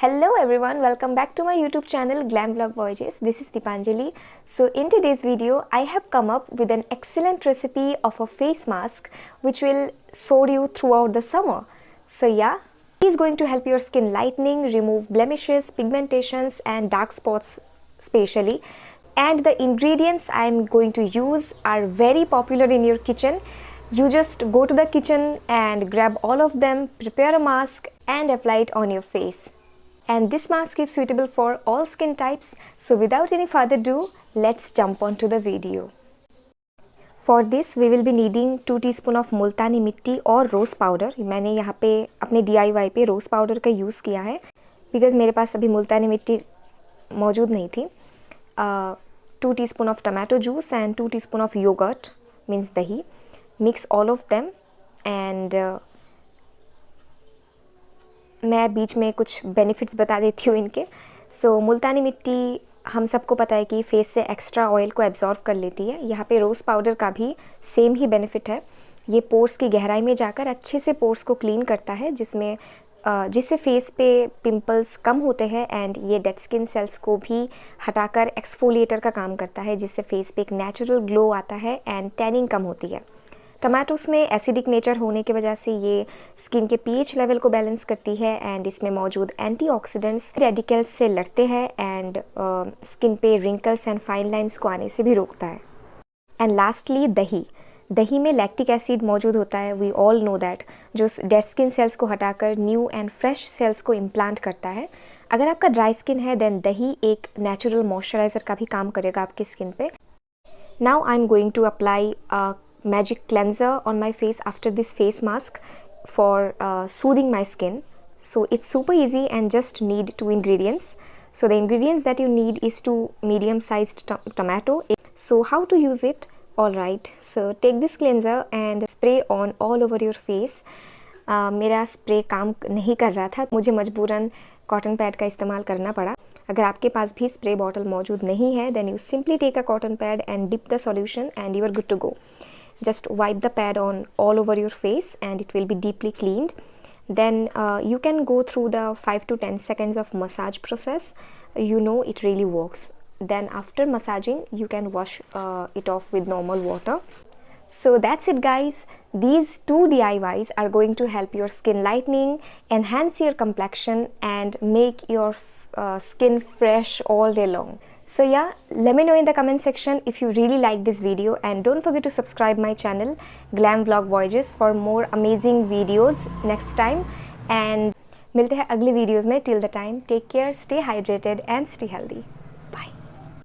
Hello everyone, welcome back to my YouTube channel Glam Vlog Voyages. This is Dipanjali. So in today's video, I have come up with an excellent recipe of a face mask which will soar you throughout the summer. So yeah, it is going to help your skin lightening, remove blemishes, pigmentations and dark spots especially. And the ingredients I am going to use are very popular in your kitchen. You just go to the kitchen and grab all of them, prepare a mask and apply it on your face. And this mask is suitable for all skin types. So without any further ado, let's jump on to the video. For this we will be needing 2 teaspoon of Multani Mitti और rose powder. मैंने यहाँ पे अपने DIY पे rose powder का use किया है because मेरे पास अभी मुल्तानी मिट्टी मौजूद नहीं थी. 2 teaspoon of tomato juice and 2 teaspoon of yogurt means dahi. Mix all of them and मैं बीच में कुछ बेनिफिट्स बता देती हूँ इनके. सो मुल्तानी मिट्टी हम सबको पता है कि फेस से एक्स्ट्रा ऑयल को एब्जॉर्व कर लेती है. यहाँ पे रोज़ पाउडर का भी सेम ही बेनिफिट है. ये पोर्स की गहराई में जाकर अच्छे से पोर्स को क्लीन करता है जिससे फेस पे पिंपल्स कम होते हैं एंड ये डेड स्किन सेल्स को भी हटाकर एक्सफोलिएटर का काम करता है जिससे फेस पे एक नेचुरल ग्लो आता है एंड टैनिंग कम होती है. टमाटोस में एसिडिक नेचर होने की वजह से ये स्किन के पीएच लेवल को बैलेंस करती है एंड इसमें मौजूद एंटीऑक्सीडेंट्स रेडिकल्स से लड़ते हैं एंड स्किन पे रिंकल्स एंड फाइन लाइंस को आने से भी रोकता है. एंड लास्टली दही में लैक्टिक एसिड मौजूद होता है. वी ऑल नो दैट जो डेड स्किन सेल्स को हटाकर न्यू एंड फ्रेश सेल्स को इम्प्लांट करता है. अगर आपका ड्राई स्किन है देन दही एक नेचुरल मॉइस्चराइज़र का भी काम करेगा आपकी स्किन पे. Now I am going to apply magic cleanser on my face after this face mask for soothing my skin. So it's super easy and just need 2 ingredients. So the ingredients that you need is 2 medium sized tomato. So how to use it? Alright, so take this cleanser and spray on all over your face. मेरा spray काम नहीं कर रहा था, मुझे मजबूरन cotton pad का इस्तेमाल करना पड़ा. अगर आपके पास भी स्प्रे बॉटल मौजूद नहीं है then you simply take a cotton pad and dip the solution and you are good to go. Just wipe the pad on all over your face and it will be deeply cleaned. Then you can go through the 5 to 10 seconds of massage process. You know it really works. Then after massaging you can wash it off with normal water. So that's it guys. These 2 DIYs are going to help your skin lightening, enhance your complexion and make your skin fresh all day long. So yeah, let me know in the comment section if you really like this video and don't forget to subscribe my channel Glam Vlog Voyages for more amazing videos next time. And मिलते हैं अगले videos में. Till the time, take care, stay hydrated and stay healthy.